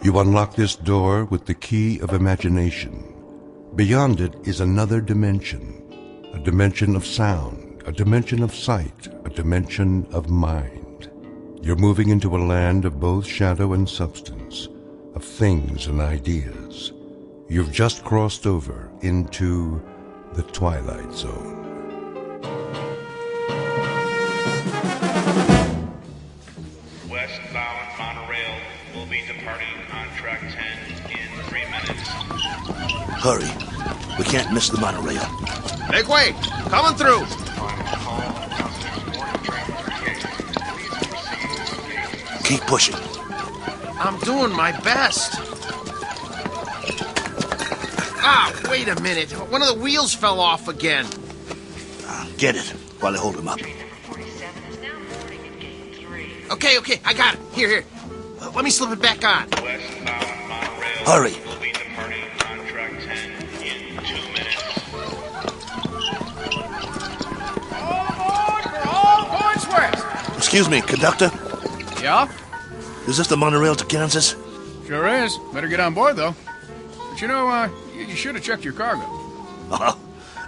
You unlock this door with the key of imagination. Beyond it is another dimension, a dimension of sound, a dimension of sight, a dimension of mind. You're moving into a land of both shadow and substance, of things and ideas. You've just crossed over into the Twilight Zone. Westbound monorail will be departing on track 10 in 3 minutes. Hurry. We can't miss the monorail. Make way! Coming through! Keep pushing. I'm doing my best. Ah, wait a minute. One of the wheels fell off again. Get it while I hold him up. Okay, I got it. Here. Let me slip it back on. Westbound monorail Hurry. will be departing on track 10 in 2 minutes. All aboard for all points west. Excuse me, conductor. Yeah? Is this the monorail to Kansas? Sure is. Better get on board, though. But you know, you should have checked your cargo.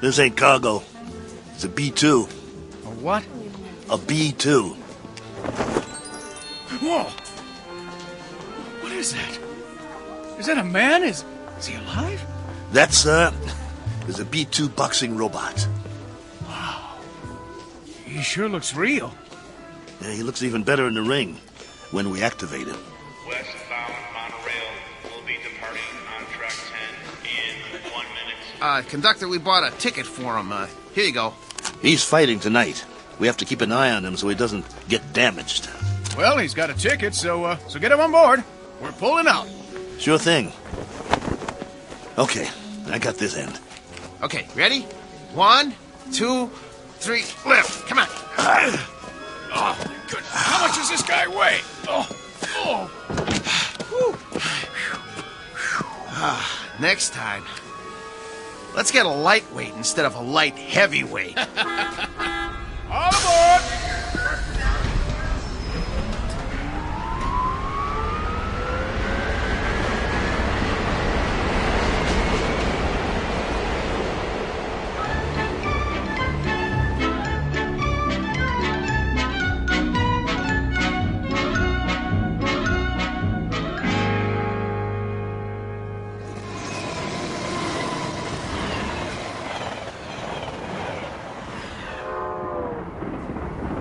This ain't cargo. It's a B-2. A what? A B-2. Whoa! What is that? Is that a man? Is he alive? That, sir, is a B-2 boxing robot. Wow. He sure looks real. Yeah, he looks even better in the ring when we activate him. Westbound monorail will be departing on track 10 in 1 minute. Conductor, we bought a ticket for him. Here you go. He's fighting tonight. We have to keep an eye on him so he doesn't get damaged. Well, he's got a ticket, so get him on board. We're pulling out. Sure thing. Okay, I got this end. Okay, ready? 1, 2, 3, lift. Come on. Oh, my goodness. How much does this guy weigh? Next time, let's get a lightweight instead of a light heavyweight. All aboard!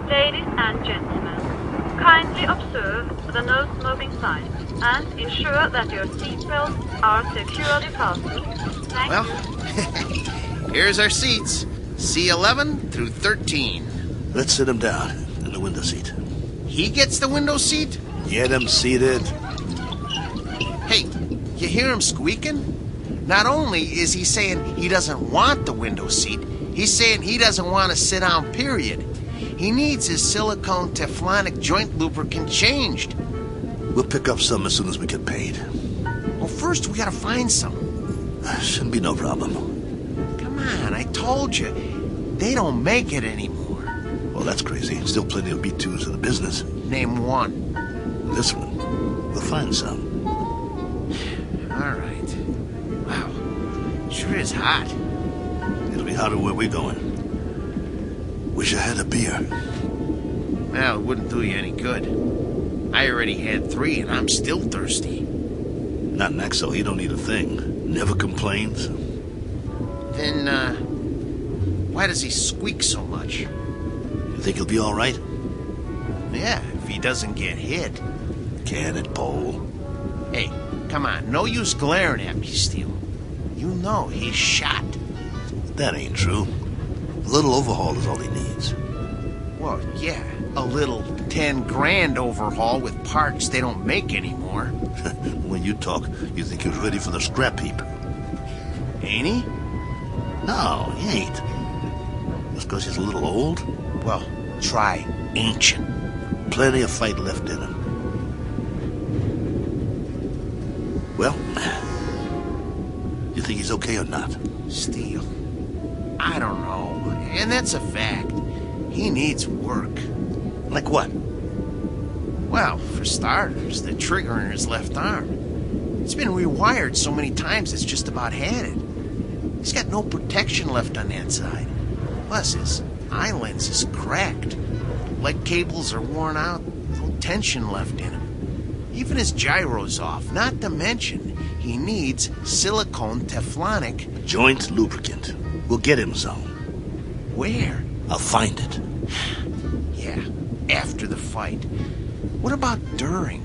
Ladies and gentlemen, kindly observe the no smoking sign and ensure that your seatbelts are securely fastened. Thank Well, you. here's our seats. C11 through 13. Let's sit him down in the window seat. He gets the window seat? Get him seated. Hey, you hear him squeaking? Not only is he saying he doesn't want the window seat, he's saying he doesn't want to sit down, period. He needs his silicone Teflonic joint lubricant changed. We'll pick up some as soon as we get paid. Well, first we gotta find some. Shouldn't be no problem. Come on, I told you. They don't make it anymore. Well, that's crazy. Still plenty of B-2s in the business. Name one. This one. We'll find some. All right. Wow. Sure is hot. It'll be hotter where we're going. Wish I had a beer. Well, it wouldn't do you any good. I already had 3 and I'm still thirsty. Not Naxo, he don't need a thing. Never complains. Then, why does he squeak so much? You think he'll be all right? Yeah, if he doesn't get hit. Can it, Pole? Hey, come on, no use glaring at me, Steele. You know he's shot. That ain't true. A little overhaul is all he needs. Well, yeah, a little 10 grand overhaul with parts they don't make anymore. When you talk, you think he was ready for the scrap heap. Ain't he? No, he ain't. Just because he's a little old? Well, try ancient. Plenty of fight left in him. Well, you think he's okay or not? Steele, I don't know. And that's a fact. He needs work. Like what? Well, for starters, the trigger in his left arm. It's been rewired so many times it's just about had it. He's got no protection left on that side. Plus, his eye lens is cracked. Leg cables are worn out, no tension left in him. Even his gyro's off, not to mention he needs silicone Teflonic joint lubricant. We'll get him some. Where? I'll find it. Yeah, after the fight. What about during?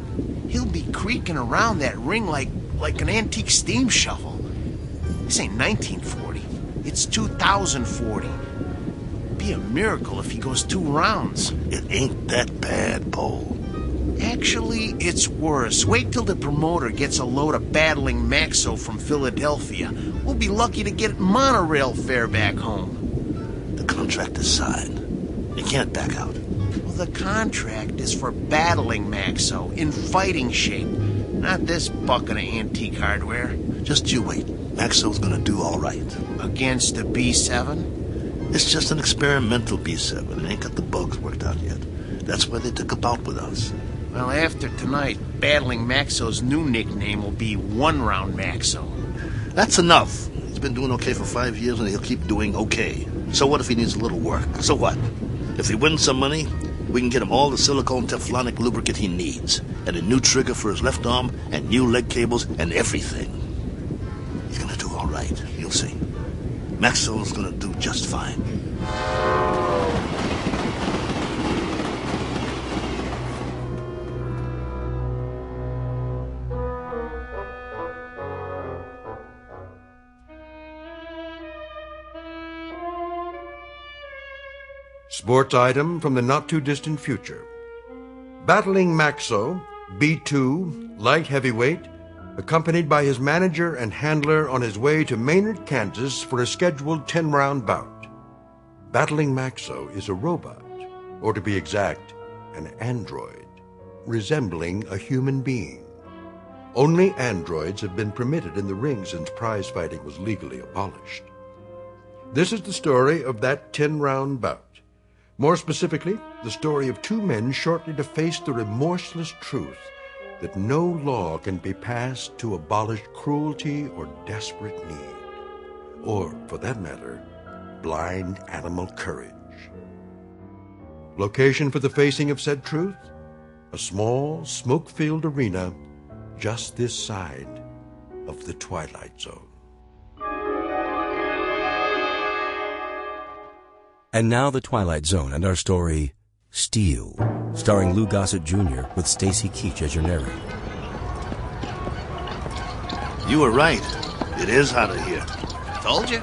He'll be creaking around that ring like an antique steam shovel. This ain't 1940. It's 2040. Be a miracle if he goes 2 rounds. It ain't that bad, Paul. Actually, it's worse. Wait till the promoter gets a load of battling Maxo from Philadelphia. We'll be lucky to get monorail fare back home. The contract is signed. You can't back out. Well, the contract is for battling Maxo in fighting shape. Not this bucket of antique hardware. Just you wait. Maxo's gonna do all right. Against the B7? It's just an experimental B7. It ain't got the bugs worked out yet. That's why they took a bout with us. Well, after tonight, battling Maxo's new nickname will be One Round Maxo. That's enough. He's been doing okay for 5 years, and he'll keep doing okay. So what if he needs a little work? So what? If he wins some money, we can get him all the silicone Teflonic lubricant he needs, and a new trigger for his left arm, and new leg cables, and everything. He's gonna do all right. You'll see. Maxwell's gonna do just fine. Sports item from the not-too-distant future. Battling Maxo, B2, light heavyweight, accompanied by his manager and handler on his way to Maynard, Kansas for a scheduled 10-round bout. Battling Maxo is a robot, or to be exact, an android, resembling a human being. Only androids have been permitted in the ring since prize fighting was legally abolished. This is the story of that 10-round bout. More specifically, the story of 2 men shortly to face the remorseless truth that no law can be passed to abolish cruelty or desperate need, or, for that matter, blind animal courage. Location for the facing of said truth? A small, smoke-filled arena just this side of the Twilight Zone. And now the Twilight Zone and our story, Steel, starring Lou Gossett Jr. with Stacy Keach as your narrator. You were right. It is hotter here. Told you.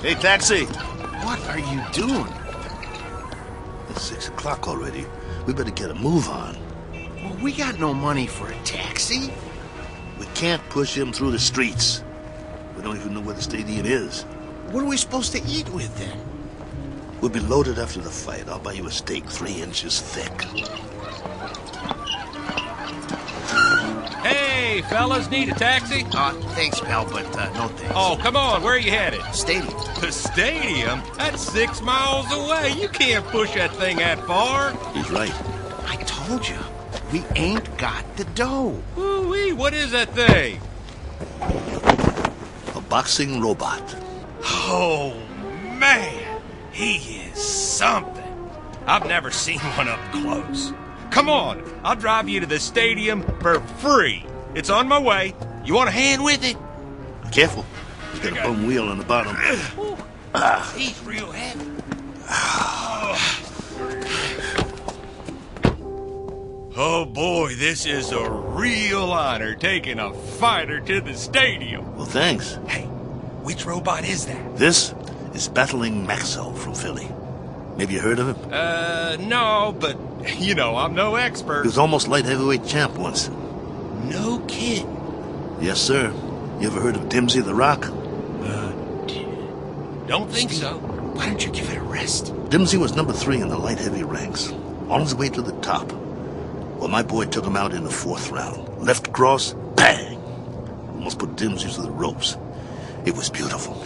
Hey, taxi! What are you doing? It's 6 o'clock already. We better get a move on. Well, we got no money for a taxi. We can't push him through the streets. We don't even know where the stadium is. What are we supposed to eat with then? We'll be loaded after the fight. I'll buy you a steak 3 inches thick. Hey, fellas, need a taxi? Thanks, pal, but no thanks. Oh, come on, where are you headed? Stadium. The stadium? That's 6 miles away. You can't push that thing that far. He's right. I told you, we ain't got the dough. Ooh-wee, what is that thing? A boxing robot. Oh, man. He is something. I've never seen one up close. Come on, I'll drive you to the stadium for free. It's on my way. You want a hand with it? Careful. He's got a bum wheel on the bottom. He's real heavy. Oh, boy, this is a real honor taking a fighter to the stadium. Well, thanks. Hey, which robot is that? This is Battling Maxo from Philly. Maybe you heard of him? No, but, you know, I'm no expert. He was almost light heavyweight champ once. No kid. Yes, sir. You ever heard of Dimsy the Rock? Don't think so. Why don't you give it a rest? Dimsy was number 3 in the light heavy ranks, on his way to the top. Well, my boy took him out in the 4th round. Left cross, bang! Almost put Dimsy to the ropes. It was beautiful.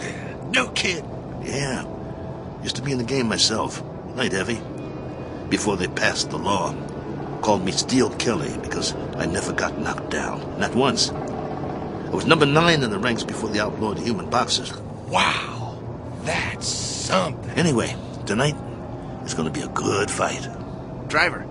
No kid. Yeah. Used to be in the game myself. Light heavy. Before they passed the law. Called me Steel Kelly because I never got knocked down. Not once. I was number 9 in the ranks before they outlawed human boxers. Wow, that's something. Anyway, tonight is going to be a good fight. Driver,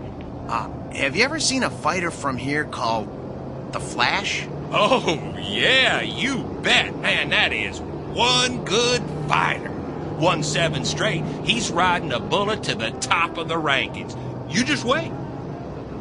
have you ever seen a fighter from here called The Flash? Oh, yeah, you bet. Man, that is one good fighter. Won 7 straight. He's riding a bullet to the top of the rankings. You just wait.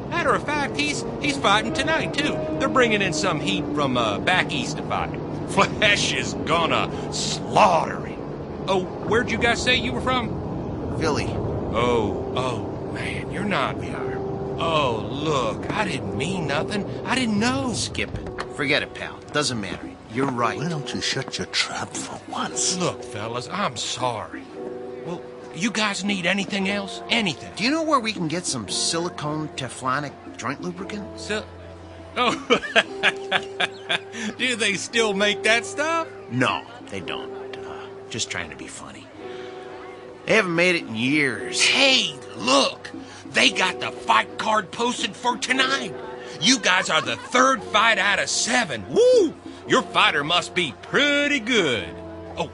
Matter of fact, he's fighting tonight, too. They're bringing in some heat from back east to fight. Flash is gonna slaughter him. Oh, where'd you guys say you were from? Philly. Oh, man, you're not. We are. Oh, look, I didn't mean nothing. I didn't know. Skip it. Forget it, pal. Doesn't matter. You're right. Why don't you shut your trap for once? Look, fellas, I'm sorry. Well, you guys need anything else? Anything? Do you know where we can get some silicone teflonic joint lubricant? Oh, do they still make that stuff? No, they don't. Just trying to be funny. They haven't made it in years. Hey, look! They got the fight card posted for tonight. You guys are the 3rd fight out of 7. Woo! Your fighter must be pretty good. Oh,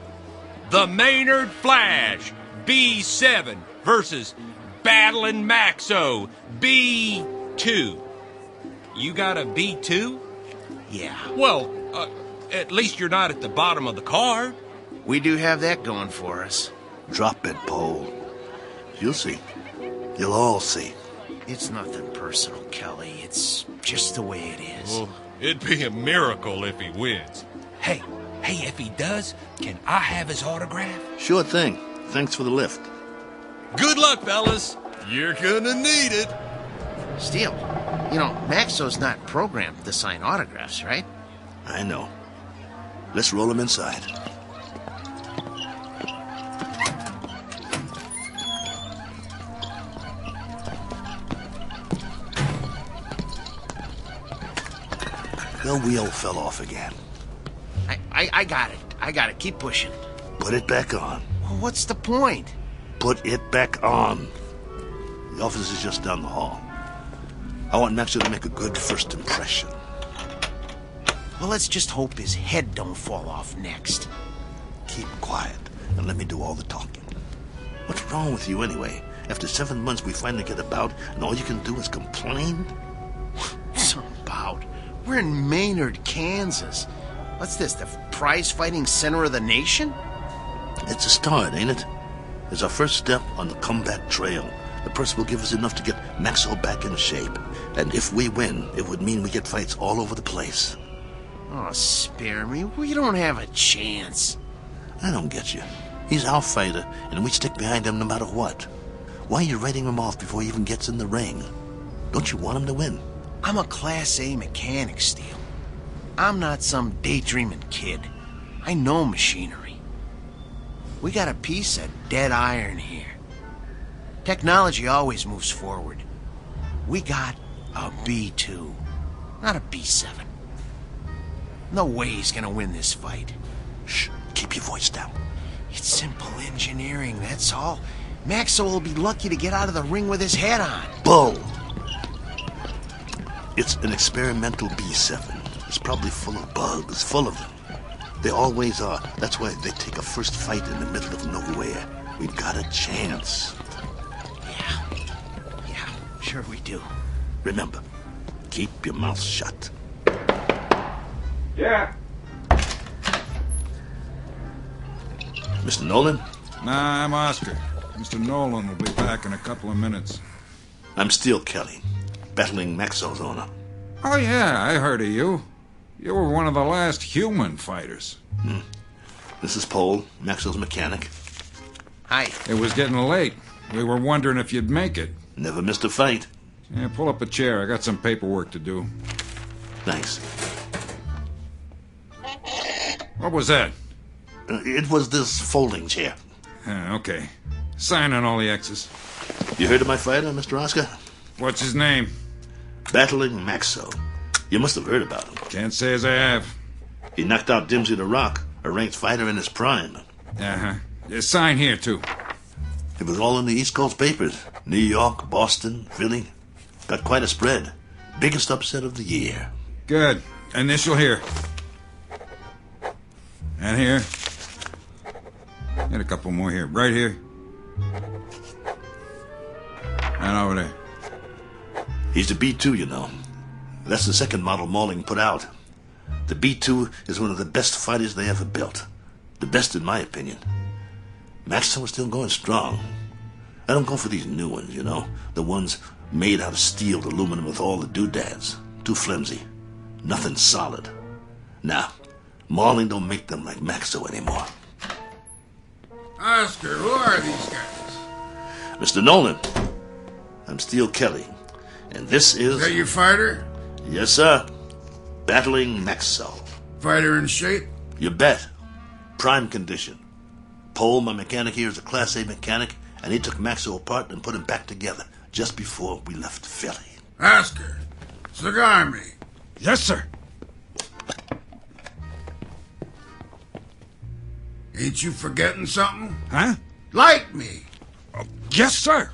the Maynard Flash, B7 versus Battling Maxo, B2. You got a B2? Yeah. Well, at least you're not at the bottom of the card. We do have that going for us. Drop it, Paul. You'll see. You'll all see. It's nothing personal, Kelly. It's just the way it is. Well, it'd be a miracle if he wins. Hey, if he does, can I have his autograph? Sure thing. Thanks for the lift. Good luck, fellas. You're gonna need it. Steele, you know, Maxo's not programmed to sign autographs, right? I know. Let's roll him inside. The wheel fell off again. I got it. I got it. Keep pushing. Put it back on. Well, what's the point? Put it back on. The office is just down the hall. I want Maxo to make a good first impression. Well, let's just hope his head don't fall off next. Keep quiet and let me do all the talking. What's wrong with you anyway? After 7 months we finally get about and all you can do is complain? Some bout. We're in Maynard, Kansas. What's this, the prize-fighting center of the nation? It's a start, ain't it? It's our first step on the comeback trail. The purse will give us enough to get Maxwell back in shape. And if we win, it would mean we get fights all over the place. Oh, spare me. We don't have a chance. I don't get you. He's our fighter, and we stick behind him no matter what. Why are you writing him off before he even gets in the ring? Don't you want him to win? I'm a Class A mechanic, Steele. I'm not some daydreaming kid. I know machinery. We got a piece of dead iron here. Technology always moves forward. We got a B2, not a B7. No way he's gonna win this fight. Shh, keep your voice down. It's simple engineering, that's all. Maxo will be lucky to get out of the ring with his head on. Bull! It's an experimental B7. It's probably full of bugs, full of them. They always are. That's why they take a first fight in the middle of nowhere. We've got a chance. Yeah, sure we do. Remember, keep your mouth shut. Yeah. Mr. Nolan? Nah, I'm Oscar. Mr. Nolan will be back in a couple of minutes. I'm Steele Kelly, battling Maxwell's owner. Oh, yeah, I heard of you. You were one of the last human fighters. This is Paul, Maxwell's mechanic. Hi. It was getting late. We were wondering if you'd make it. Never missed a fight. Yeah, pull up a chair. I got some paperwork to do. Thanks. What was that? It was this folding chair. Okay. Sign on all the X's. You heard of my fighter, Mr. Oscar? What's his name? Battling Maxo. You must have heard about him. Can't say as I have. He knocked out Dimsy the Rock, a ranked fighter in his prime. Uh-huh. Sign here, too. It was all in the East Coast papers. New York, Boston, Philly. Got quite a spread. Biggest upset of the year. Good. Initial here. And here. Get a couple more here. Right here. And over there. He's the B2, you know. That's the second model Malling put out. The B2 is one of the best fighters they ever built. The best in my opinion. Maxwell is still going strong. I don't go for these new ones, you know. The ones made out of steel, aluminum with all the doodads. Too flimsy. Nothing solid. Nah, Malling don't make them like Maxo anymore. Oscar, who are these guys? Mr. Nolan, I'm Steele Kelly, and this is... Is that your fighter? Yes, sir. Battling Maxo. Fighter in shape? You bet. Prime condition. Paul, my mechanic here, is a Class A mechanic, and he took Maxo apart and put him back together just before we left Philly. Oscar, cigar me. Yes, sir. Ain't you forgetting something? Huh? Light me. Yes, sir.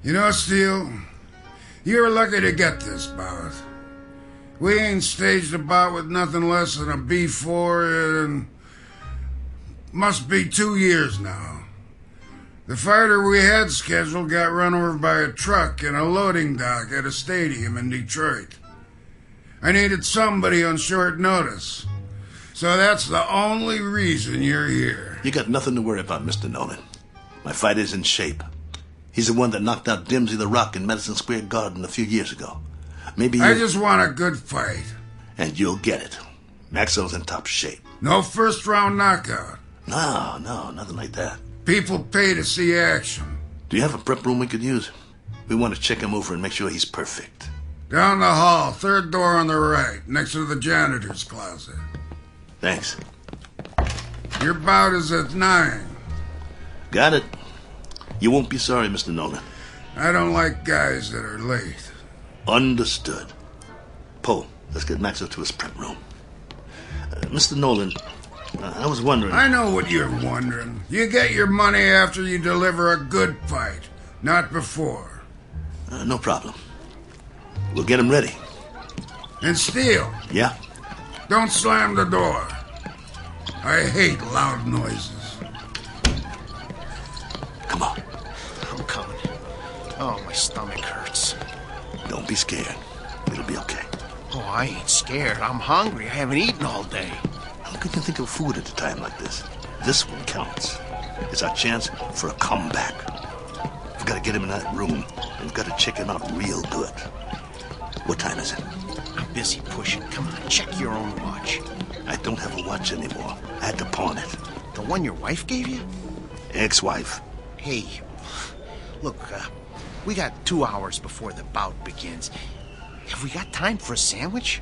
You know, Steele, you're lucky to get this bout. We ain't staged a bout with nothing less than a B4 in must be 2 years now. The fighter we had scheduled got run over by a truck in a loading dock at a stadium in Detroit. I needed somebody on short notice. So that's the only reason you're here. You got nothing to worry about, Mr. Nolan. My fighter's in shape. He's the one that knocked out Dimsey the Rock in Madison Square Garden a few years ago. Maybe you... I just want a good fight. And you'll get it. Maxwell's in top shape. No first-round knockout. No, nothing like that. People pay to see action. Do you have a prep room we could use? We want to check him over and make sure he's perfect. Down the hall, third door on the right, next to the janitor's closet. Thanks. Your bout is at 9. Got it. You won't be sorry, Mr. Nolan. I don't like guys that are late. Understood. Poe, let's get Maxwell to his prep room. Mr. Nolan, I was wondering... I know what you're wondering. You get your money after you deliver a good fight, not before. No problem. We'll get him ready. And Steele. Yeah? Don't slam the door. I hate loud noises. Come on. I'm coming. Oh, my stomach hurts. Don't be scared. It'll be okay. Oh, I ain't scared. I'm hungry. I haven't eaten all day. How could you think of food at a time like this? This one counts. It's our chance for a comeback. We've got to get him in that room, and we've got to check him out real good. What time is it? I'm busy pushing. Come on, check your own watch. I don't have a watch anymore. I had to pawn it. The one your wife gave you? Ex-wife. Hey, look, we got 2 hours before the bout begins. Have we got time for a sandwich?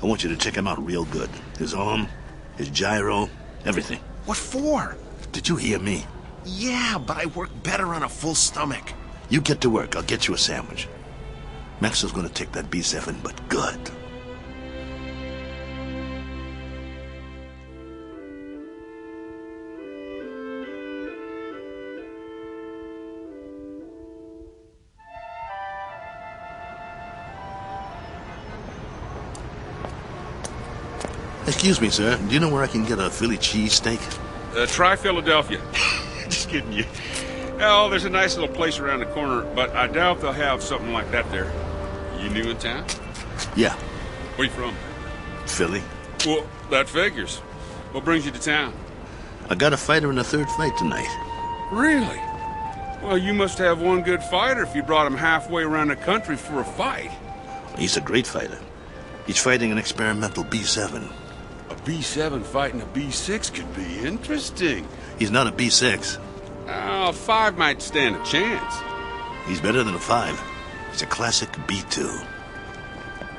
I want you to check him out real good. His arm, his gyro, everything. What for? Did you hear me? Yeah, but I work better on a full stomach. You get to work. I'll get you a sandwich. Maxwell's going to take that B7, but good. Excuse me, sir. Do you know where I can get a Philly cheesesteak? Try Philadelphia. Just kidding you. Oh, there's a nice little place around the corner, but I doubt they'll have something like that there. You new in town? Yeah. Where you from? Philly. Well, that figures. What brings you to town? I got a fighter in a third fight tonight. Really? Well, you must have one good fighter if you brought him halfway around the country for a fight. He's a great fighter. He's fighting an experimental B7. A B7 fighting a B6 could be interesting. He's not a B6. A 5 might stand a chance. He's better than a 5. He's a classic B2.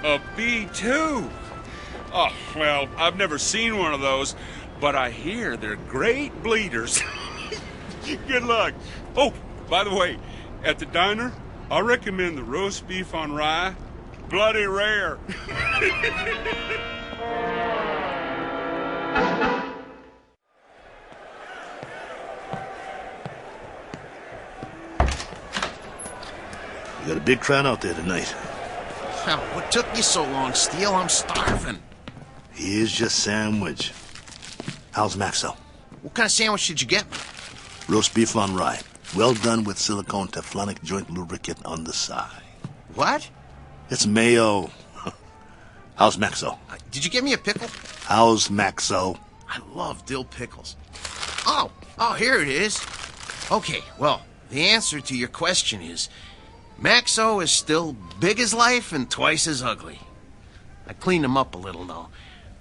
A B2? Oh, well, I've never seen one of those, but I hear they're great bleeders. Good luck. Oh, by the way, at the diner, I recommend the roast beef on rye. Bloody rare. Got a big crowd out there tonight. What took you so long, Steele? I'm starving. Here's your sandwich. How's Maxo? What kind of sandwich did you get me? Roast beef on rye. Well done with silicone Teflonic joint lubricant on the side. What? It's mayo. How's Maxo? Did you get me a pickle? How's Maxo? I love dill pickles. Oh, here it is. Okay, well, the answer to your question is Maxo is still big as life and twice as ugly. I cleaned him up a little, though.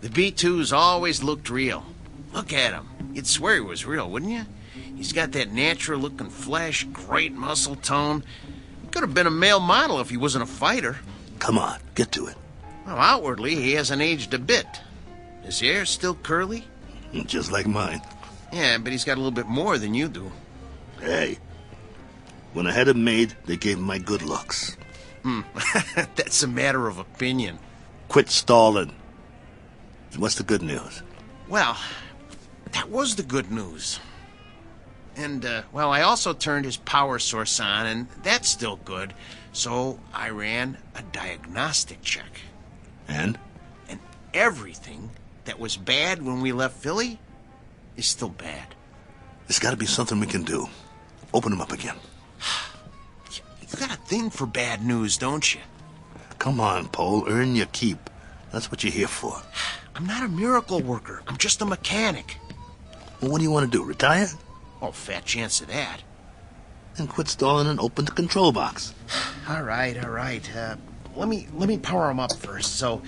The B2's always looked real. Look at him. You'd swear he was real, wouldn't you? He's got that natural-looking flesh, great muscle tone. Could have been a male model if he wasn't a fighter. Come on, get to it. Well, outwardly, he hasn't aged a bit. His hair's still curly. Just like mine. Yeah, but he's got a little bit more than you do. Hey, when I had him made, they gave him my good looks. That's a matter of opinion. Quit stalling. What's the good news? Well, that was the good news. And, well, I also turned his power source on, and that's still good. So I ran a diagnostic check. And? And everything that was bad when we left Philly is still bad. There's got to be something we can do. Open him up again. You got a thing for bad news, don't you? Come on, Pole. Earn your keep. That's what you're here for. I'm not a miracle worker. I'm just a mechanic. Well, what do you want to do? Retire? Oh, fat chance of that. Then quit stalling and open the control box. All right. Let me power him up first, so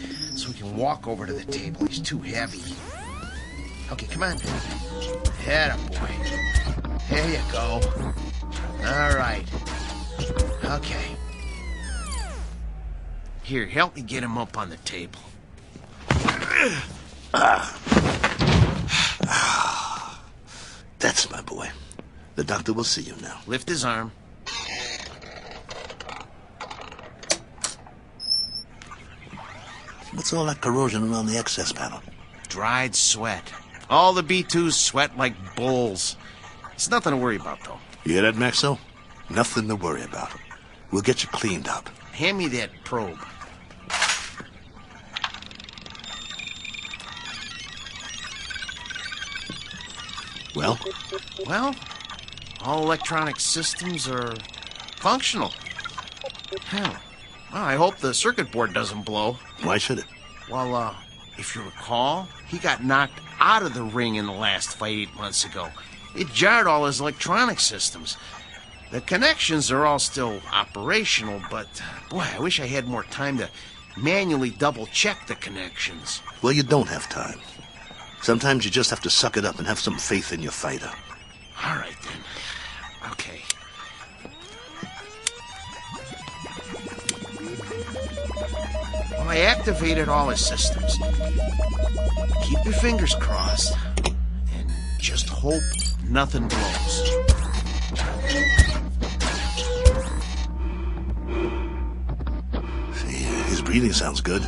we can walk over to the table. He's too heavy. Okay, come on. Atta boy. There you go. All right. Okay. Here, help me get him up on the table. That's my boy. The doctor will see you now. Lift his arm. What's all that corrosion around the access panel? Dried sweat. All the B2s sweat like bulls. It's nothing to worry about, though. You hear that, Maxo? Nothing to worry about. We'll get you cleaned up. Hand me that probe. Well? Well, all electronic systems are functional. Hell, well, I hope the circuit board doesn't blow. Why should it? Well, if you recall, he got knocked out of the ring in the last fight 8 months ago. It jarred all his electronic systems. The connections are all still operational, but, boy, I wish I had more time to manually double-check the connections. Well, you don't have time. Sometimes you just have to suck it up and have some faith in your fighter. All right, then. Okay. Well, I activated all his systems. Keep your fingers crossed and just hope nothing blows. See, his breathing sounds good.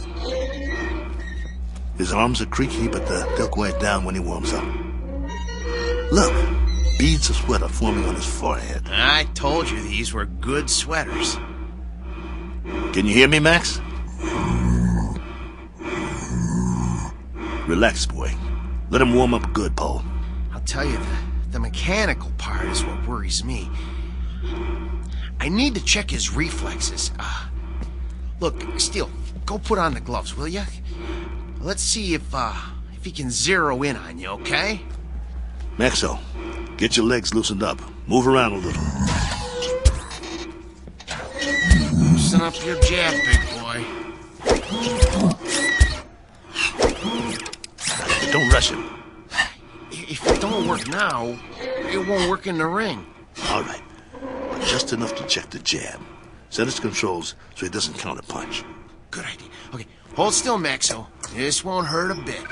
His arms are creaky, but they'll quiet down when he warms up. Look, beads of sweat are forming on his forehead. I told you these were good sweaters. Can you hear me, Max? Relax, boy. Let him warm up good, Paul. I'll tell you, the mechanical part is what worries me. I need to check his reflexes. Look, Steele, go put on the gloves, will you? Let's see if he can zero in on you, okay? Maxo, get your legs loosened up. Move around a little. Loosen up your jab, big boy. Don't rush him. If it don't work now, it won't work in the ring. All right. But just enough to check the jab. Set his controls so he doesn't counterpunch. Good idea. Okay, hold still, Maxo. This won't hurt a bit.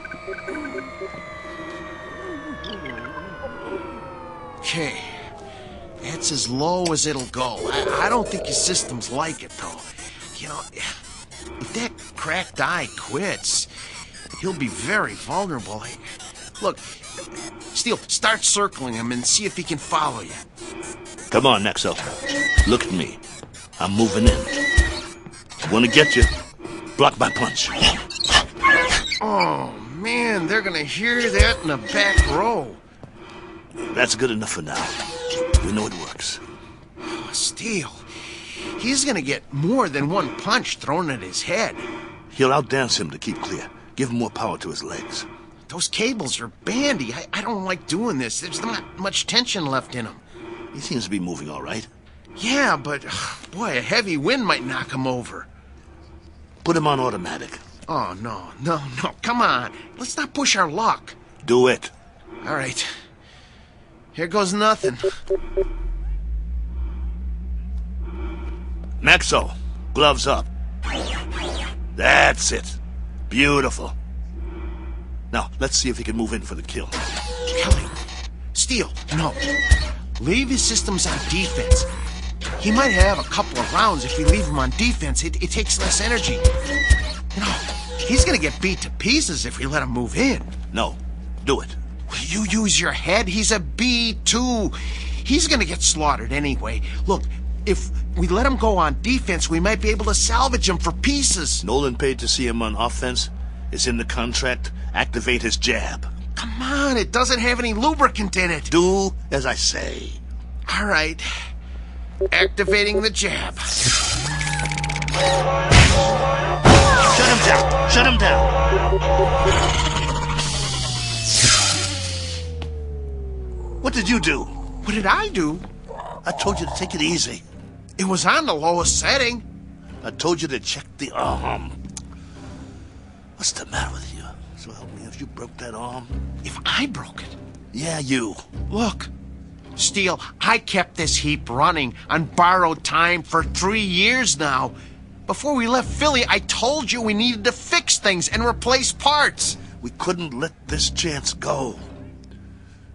Okay. That's as low as it'll go. I don't think his systems like it, though. You know, if that cracked eye quits, he'll be very vulnerable. Look, Steele, start circling him and see if he can follow you. Come on, Nexo. Look at me. I'm moving in. Want to get you. Block my punch. Oh, man, they're gonna hear that in the back row. That's good enough for now. We know it works. Oh, Steele, he's gonna get more than one punch thrown at his head. He'll outdance him to keep clear. Give him more power to his legs. Those cables are bandy. I don't like doing this. There's not much tension left in them. He seems to be moving all right. Yeah, but, boy, a heavy wind might knock him over. Put him on automatic. Oh, no. Come on. Let's not push our luck. Do it. All right. Here goes nothing. Maxo, gloves up. That's it. Beautiful. Now, let's see if he can move in for the kill. Kelly. Steele, no. Leave his systems on defense. He might have a couple of rounds if we leave him on defense. It takes less energy. You know, he's gonna get beat to pieces if we let him move in. No, do it. You use your head? He's a B2. He's gonna get slaughtered anyway. Look, if we let him go on defense, we might be able to salvage him for pieces. Nolan paid to see him on offense. It's in the contract. Activate his jab. Come on, it doesn't have any lubricant in it. Do as I say. All right. Activating the jab. Shut him down. Shut him down. What did you do? What did I do? I told you to take it easy. It was on the lowest setting. I told you to check the arm. What's the matter with you? So help me if you broke that arm. If I broke it? Yeah, you. Look, Steele, I kept this heap running on borrowed time for 3 years now. Before we left Philly, I told you we needed to fix things and replace parts. We couldn't let this chance go.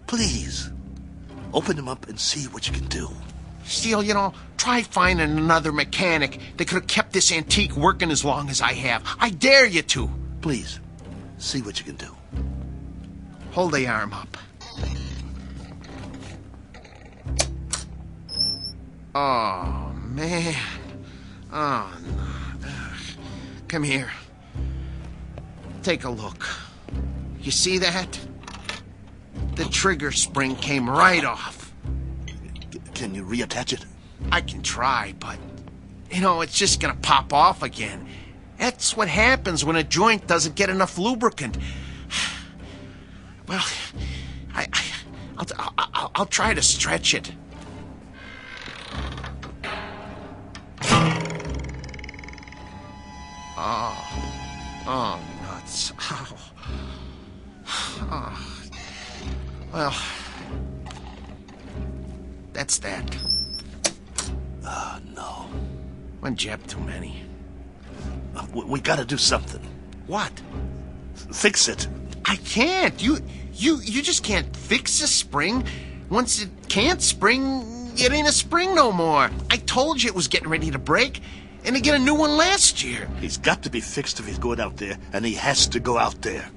Please, open him up and see what you can do. Steele, you know, try finding another mechanic that could have kept this antique working as long as I have. I dare you to. Please, see what you can do. Hold the arm up. Oh, man. Oh, no. Come here. Take a look. You see that? The trigger spring came right off. Can you reattach it? I can try, but, you know, it's just gonna pop off again. That's what happens when a joint doesn't get enough lubricant. Well, I'll try to stretch it. Oh, nuts. Oh. Well, that's that. No. One jab too many. We gotta do something. What? Fix it. I can't. You just can't fix a spring. Once it can't spring, it ain't a spring no more. I told you it was getting ready to break, and to get a new one last year. He's got to be fixed if he's going out there, and he has to go out there.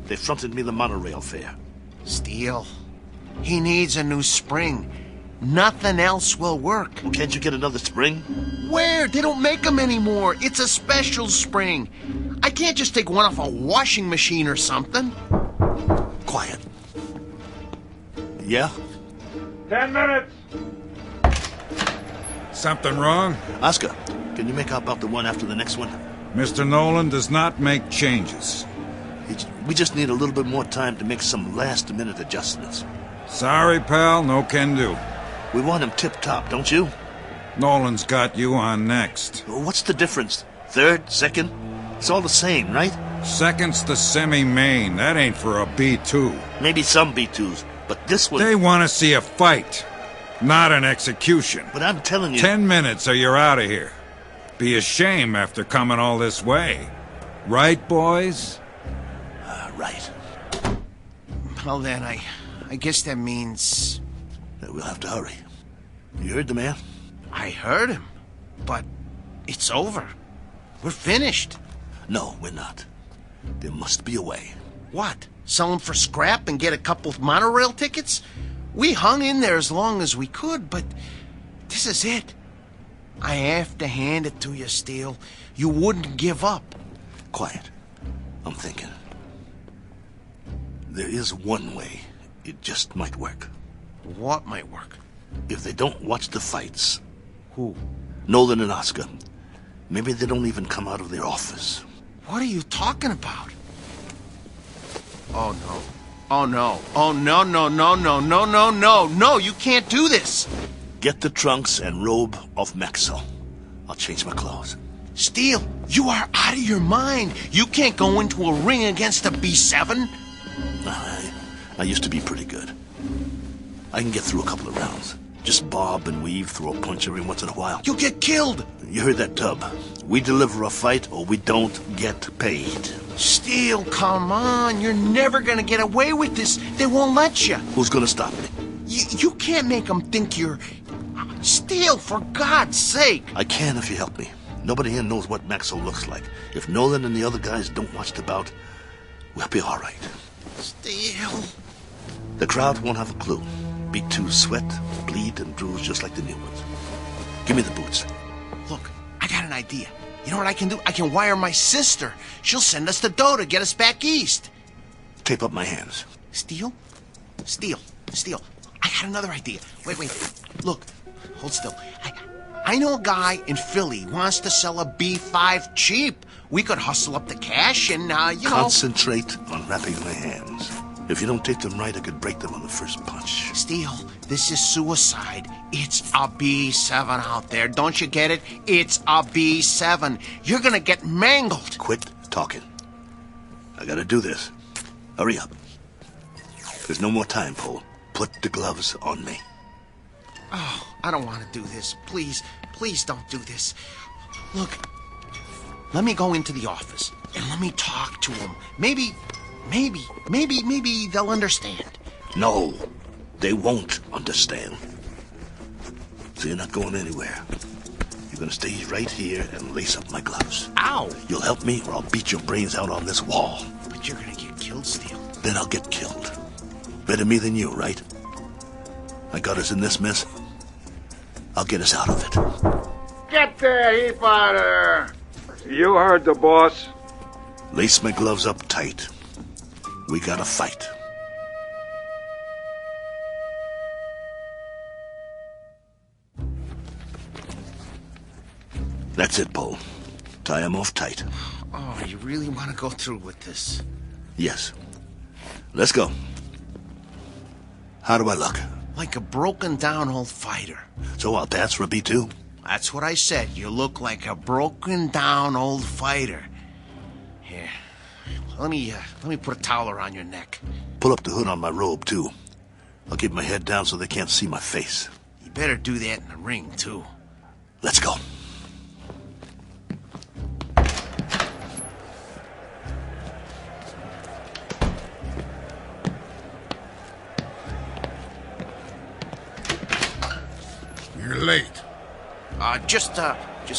They fronted me the monorail fare. Steele, he needs a new spring. Nothing else will work. Well, can't you get another spring? Where? They don't make them anymore. It's a special spring. I can't just take one off a washing machine or something. Quiet. Yeah? 10 minutes. Something wrong? Oscar, can you make out about the one after the next one? Mr. Nolan does not make changes. We just need a little bit more time to make some last-minute adjustments. Sorry, pal, no can do. We want him tip-top, don't you? Nolan's got you on next. What's the difference? Third? Second? It's all the same, right? Second's the semi-main. That ain't for a B2. Maybe some B2s, but this one... They want to see a fight, not an execution. But I'm telling you... 10 minutes or you're out of here. Be a shame after coming all this way. Right, boys? Right. Well, then, I guess that means... We'll have to hurry. You heard the man? I heard him, but it's over. We're finished. No, we're not. There must be a way. What? Sell them for scrap and get a couple of monorail tickets? We hung in there as long as we could, but this is it. I have to hand it to you, Steele. You wouldn't give up. Quiet. I'm thinking. There is one way it just might work. What might work? If they don't watch the fights. Who? Nolan and Oscar. Maybe they don't even come out of their office. What are you talking about? Oh, no. Oh, no. Oh, no, no, no, no, no, no, no. No, you can't do this. Get the trunks and robe off Maxwell. I'll change my clothes. Steele, you are out of your mind. You can't go into a ring against a B7. I used to be pretty good. I can get through a couple of rounds. Just bob and weave, throw a punch every once in a while. You'll get killed. You heard that, Tub. We deliver a fight or we don't get paid. Steele, come on. You're never gonna get away with this. They won't let you. Who's gonna stop me? You can't make them think you're... Steele, for God's sake. I can if you help me. Nobody here knows what Maxwell looks like. If Nolan and the other guys don't watch the bout, we'll be all right. Steele. The crowd won't have a clue. B2 sweat, bleed, and bruise just like the new ones. Give me the boots. Look, I got an idea. You know what I can do? I can wire my sister. She'll send us the dough to get us back east. Tape up my hands. Steele? Steele. I got another idea. Wait. Look, hold still. I know a guy in Philly who wants to sell a B5 cheap. We could hustle up the cash and, Concentrate on wrapping my hands. If you don't take them right, I could break them on the first punch. Steele, this is suicide. It's a B7 out there. Don't you get it? It's a B7. You're gonna get mangled. Quit talking. I gotta do this. Hurry up. There's no more time, Paul. Put the gloves on me. Oh, I don't want to do this. Please don't do this. Look, let me go into the office and let me talk to them. Maybe they'll understand. No, they won't understand. So you're not going anywhere. You're gonna stay right here and lace up my gloves. Ow! You'll help me or I'll beat your brains out on this wall. But you're gonna get killed, Steele. Then I'll get killed. Better me than you, right? I got us in this mess. I'll get us out of it. Get the heap out of there! You heard the boss. Lace my gloves up tight. We gotta fight. That's it, Paul. Tie him off tight. Oh, you really want to go through with this? Yes. Let's go. How do I look? Like a broken down old fighter. So I'll pass for a B2? That's what I said. You look like a broken down old fighter. Here. Let me put a towel around your neck. Pull up the hood on my robe, too. I'll keep my head down so they can't see my face. You better do that in the ring, too. Let's go. You're late. Just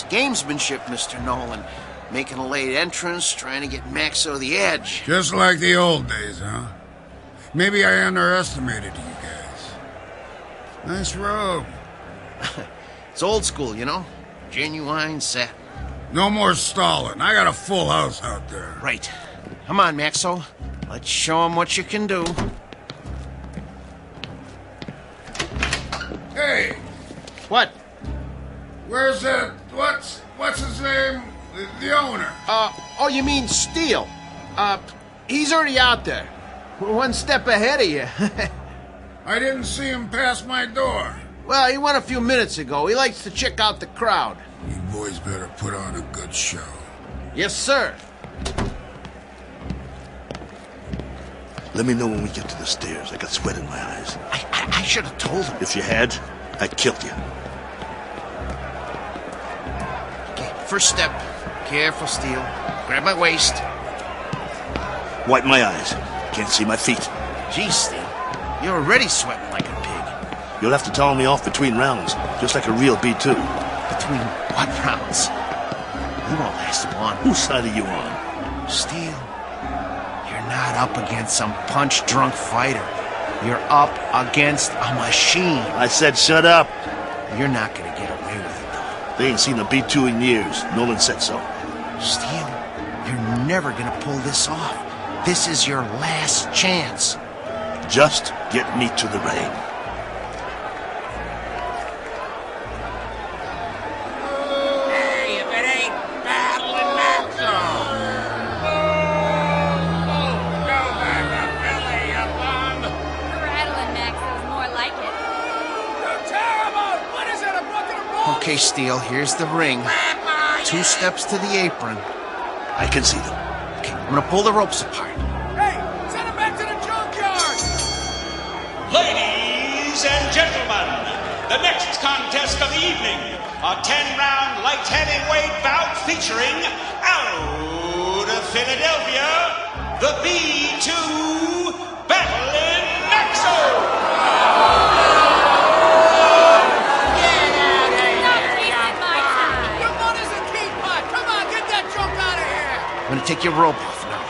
gamesmanship, Mr. Nolan. Making a late entrance, trying to get Max over the edge. Just like the old days, huh? Maybe I underestimated you guys. Nice robe. It's old school, you know? Genuine set. No more stalling. I got a full house out there. Right. Come on, Maxo. Let's show him what you can do. Hey! What? Where's that... What's his name? The owner. Oh, you mean Steele? He's already out there. We're one step ahead of you. I didn't see him pass my door. Well, he went a few minutes ago. He likes to check out the crowd. You boys better put on a good show. Yes, sir. Let me know when we get to the stairs. I got sweat in my eyes. I should have told him. If you had, I'd killed you. Okay, first step. Careful, Steele. Grab my waist. Wipe my eyes. Can't see my feet. Gee, Steele, you're already sweating like a pig. You'll have to towel me off between rounds, just like a real B2. Between what rounds? You won't last long. Whose side are you on? Steele, you're not up against some punch-drunk fighter. You're up against a machine. I said shut up. You're not gonna get away with it, though. They ain't seen a B-2 in years. Nolan said so. Steele, you're never gonna pull this off. This is your last chance. Just get me to the ring. Hey, if it ain't battling Maxo! Go back to Philly, you bum! Rattling Maxo's more like it. You're terrible! What is it, a bucket of rolls? Okay, Steele, here's the ring. 2 steps to the apron. I can see them. Okay, I'm gonna pull the ropes apart. Hey, send him back to the junkyard! Ladies and gentlemen, the next contest of the evening, a 10-round light heavyweight bout featuring out of Philadelphia, the B2 Battling Maxo. Your money's a key pot! Come on, get that junk out of here! I'm gonna take your rope off now.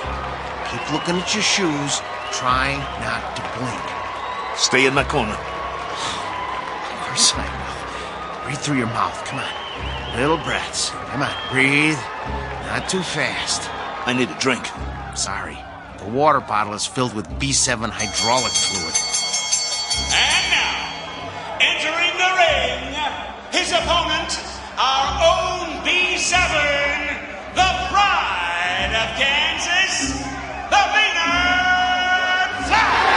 Keep looking at your shoes. Try not to blink. Stay in my corner. Of course I will. Breathe through your mouth. Come on. Little breaths. Come on. Breathe. Not too fast. I need a drink. Sorry. The water bottle is filled with B7 hydraulic fluid. And now, entering the ring, his opponent, our own B7, the pride of Kansas, the Maynard Flash!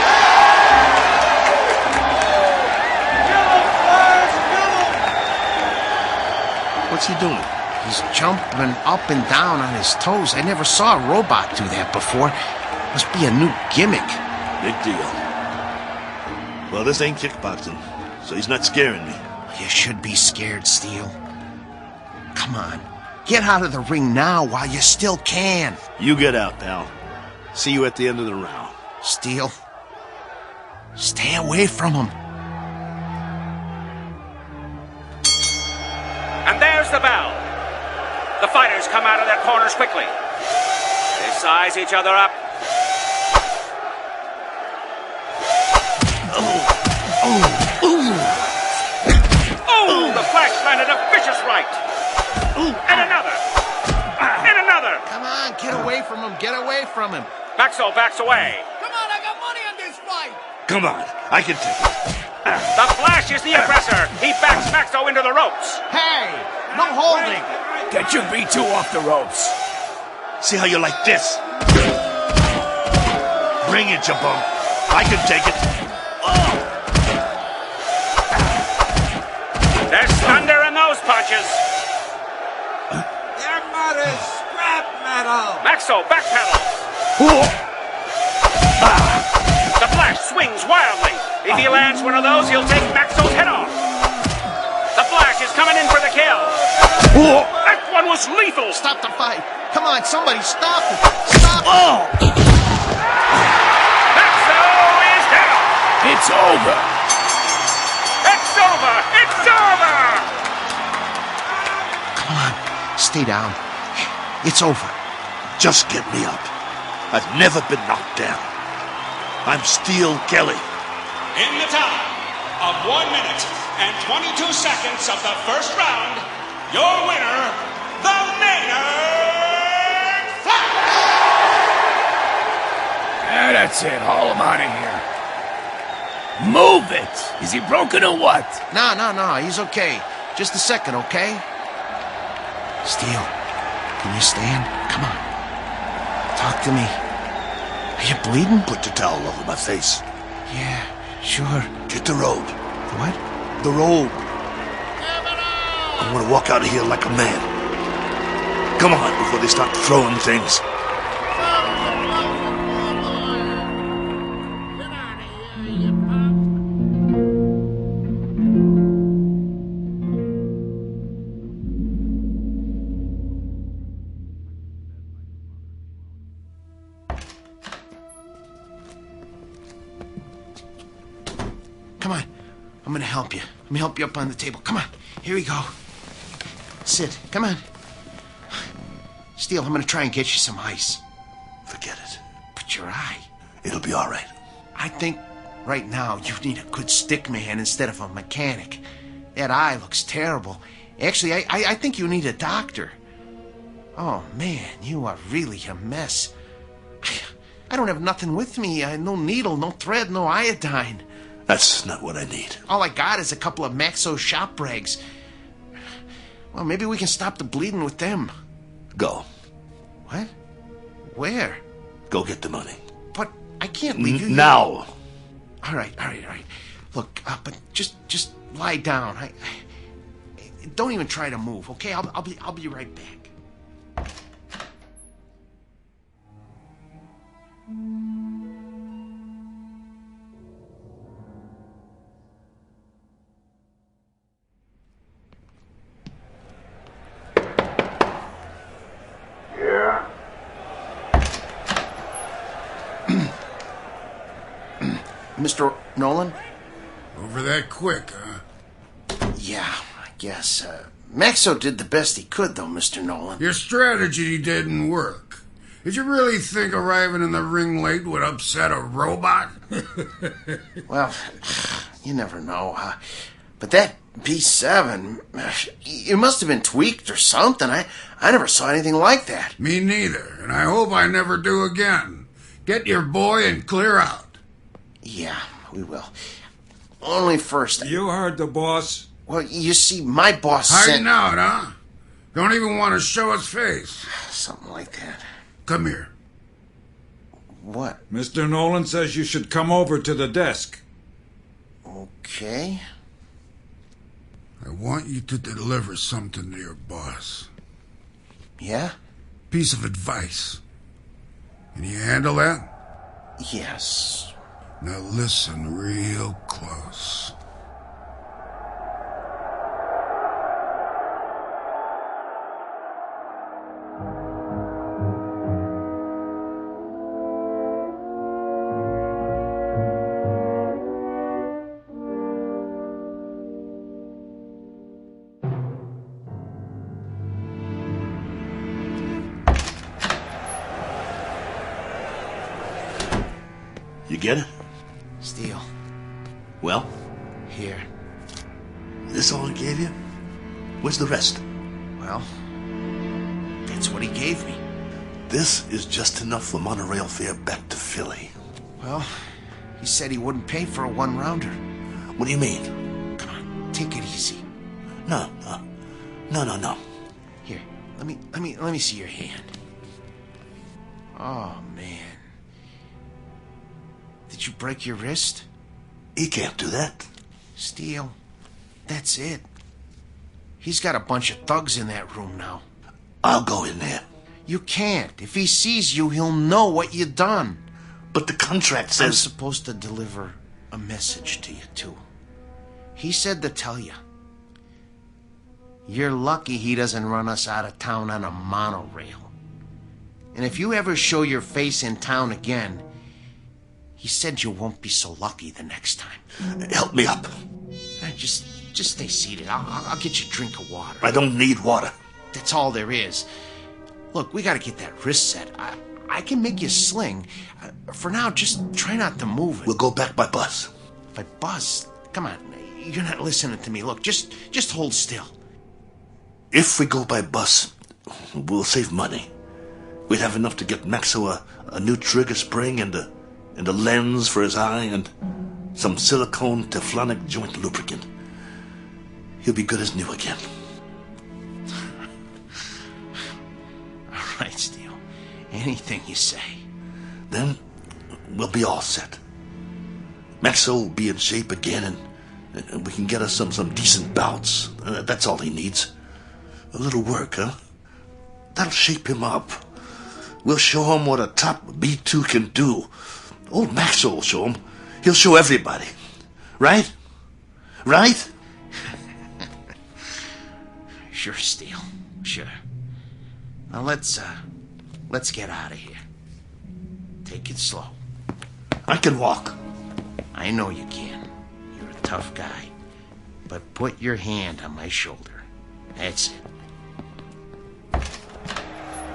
What's he doing? He's jumping up and down on his toes. I never saw a robot do that before. Must be a new gimmick. Big deal. Well, this ain't kickboxing, so he's not scaring me. You should be scared, Steele. Come on. Get out of the ring now while you still can. You get out, pal. See you at the end of the round. Steele, stay away from him. And there's the bell. The fighters come out of their corners quickly. They size each other up. Oh, the Flash landed a vicious right. And another. And another. Come on, get away from him. Get away from him. Maxo backs away. Come on, I got money on this fight! Come on, I can take it. The Flash is the aggressor. He backs Maxo into the ropes. Hey, no holding. Get your B2 off the ropes. See how you like this? Bring it, you bum. I can take it. There's thunder in those punches. Your mother's scrap metal! Maxo backpedals. The Flash swings wildly. If he lands one of those, he'll take Maxo's head off. The Flash is coming in for the kill. That one was lethal. Stop the fight. Come on, somebody stop it. Stop it. Maxo is down. It's over! It's over. It's over. Come on, stay down. It's over. Just get me up. I've never been knocked down. I'm Steele Kelly. In the time of 1 minute and 22 seconds of the first round, your winner, the Maynard Flash! Yeah, that's it. Haul him out of here. Move it! Is he broken or what? No, he's okay. Just a second, okay? Steele, can you stand? Come on. Talk to me. Are you bleeding? Put the towel over my face. Yeah, sure. Get the robe. What? The robe. I want to walk out of here like a man. Come on, before they start throwing things. Come on. I'm gonna help you. Let me help you up on the table. Come on. Here we go. Sit. Come on. Steele, I'm gonna try and get you some ice. Forget it. But your eye. It'll be all right. I think right now you need a good stick man instead of a mechanic. That eye looks terrible. Actually, I think you need a doctor. Oh, man, you are really a mess. I don't have nothing with me. No needle, no thread, no iodine. That's not what I need. All I got is a couple of Maxo shop rags. Well, maybe we can stop the bleeding with them. Go. What? Where? Go get the money. But I can't leave you now. All right. Look, but just lie down. I don't even try to move, okay? I'll be right back. Yeah? Mr. Nolan? Over that quick, huh? Yeah, I guess. Maxo did the best he could, though, Mr. Nolan. Your strategy didn't work. Did you really think arriving in the ring late would upset a robot? Well, you never know. But that B7, it must have been tweaked or something. I never saw anything like that. Me neither, and I hope I never do again. Get your boy and clear out. Yeah, we will. Only first... You heard the boss. Well, you see, my boss Hiding out, huh? Don't even want to show his face. Something like that. Come here. What? Mr. Nolan says you should come over to the desk. Okay. I want you to deliver something to your boss. Yeah? Piece of advice. Can you handle that? Yes. Now listen real close. You get it? Steel. Well? Here. This all he gave you? Where's the rest? Well, that's what he gave me. This is just enough for monorail fare back to Philly. Well, he said he wouldn't pay for a one-rounder. What do you mean? Come on, take it easy. No. Here, let me see your hand. Oh, man. Did you break your wrist? He can't do that. Steel, that's it. He's got a bunch of thugs in that room now. I'll go in there. You can't. If he sees you, he'll know what you done. But the contract says... I'm supposed to deliver a message to you, too. He said to tell you. You're lucky he doesn't run us out of town on a monorail. And if you ever show your face in town again, he said you won't be so lucky the next time. Help me up. Just stay seated. I'll get you a drink of water. I don't need water. That's all there is. Look, we gotta get that wrist set. I can make you a sling. For now, just try not to move it. We'll go back by bus. By bus? Come on, you're not listening to me. Look, just hold still. If we go by bus, we'll save money. We'd have enough to get Maxo a new trigger spring and a lens for his eye and some silicone Teflonic joint lubricant. He'll be good as new again. All right, Steele. Anything you say. Then we'll be all set. Maxo will be in shape again, and we can get us some decent bouts. That's all he needs. A little work, huh? That'll shape him up. We'll show him what a top B2 can do. Old Maxo will show him. He'll show everybody. Right? Right? Sure, Steele. Sure. Now let's get out of here. Take it slow. I can walk. I know you can. You're a tough guy. But put your hand on my shoulder. That's it.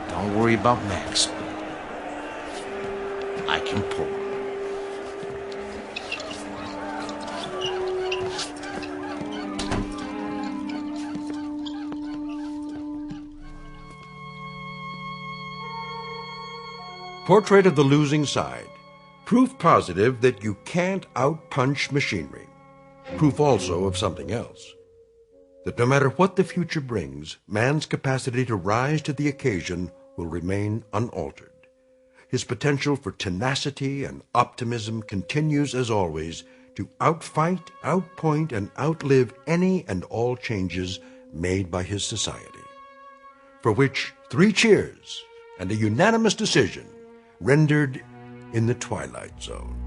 Don't worry about Max. I can pull. Portrait of the losing side. Proof positive that you can't outpunch machinery. Proof also of something else. That no matter what the future brings, man's capacity to rise to the occasion will remain unaltered. His potential for tenacity and optimism continues as always to outfight, outpoint, and outlive any and all changes made by his society. For which 3 cheers and a unanimous decision rendered in the Twilight Zone.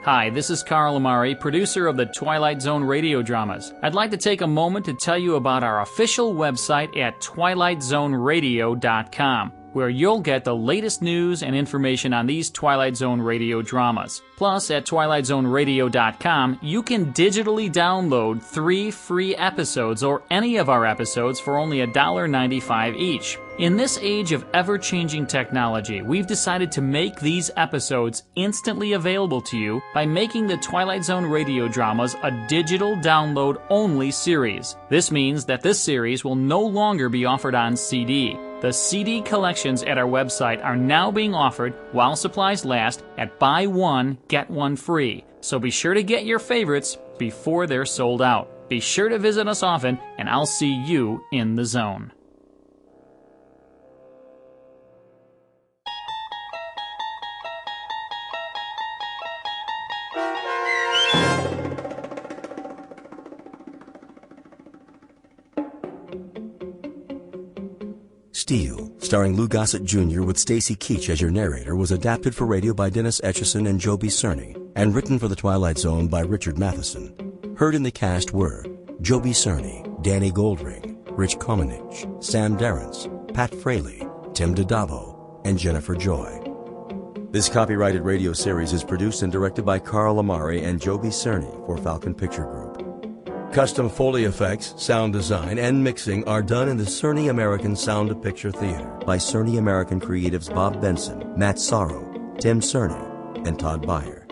Hi, this is Carl Amari, producer of the Twilight Zone radio dramas. I'd like to take a moment to tell you about our official website at twilightzoneradio.com, where you'll get the latest news and information on these Twilight Zone radio dramas. Plus, at twilightzoneradio.com, you can digitally download 3 free episodes or any of our episodes for only $1.95 each. In this age of ever-changing technology, we've decided to make these episodes instantly available to you by making the Twilight Zone radio dramas a digital download-only series. This means that this series will no longer be offered on CD. The CD collections at our website are now being offered while supplies last at buy one, get one free. So be sure to get your favorites before they're sold out. Be sure to visit us often, and I'll see you in the zone. Steel, starring Lou Gossett Jr. with Stacy Keach as your narrator, was adapted for radio by Dennis Etchison and Joby Cerny, and written for The Twilight Zone by Richard Matheson. Heard in the cast were Joby Cerny, Danny Goldring, Rich Komenich, Sam Darrence, Pat Fraley, Tim DiDavo, and Jennifer Joy. This copyrighted radio series is produced and directed by Carl Amari and Joby Cerny for Falcon Picture Group. Custom Foley effects, sound design, and mixing are done in the Cerny American Sound of Picture Theater by Cerny American creatives Bob Benson, Matt Sorrow, Tim Cerny, and Todd Beyer.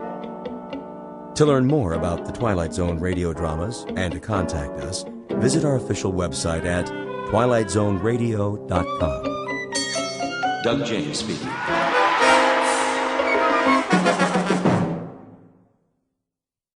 To learn more about the Twilight Zone radio dramas and to contact us, visit our official website at twilightzoneradio.com. Doug James speaking.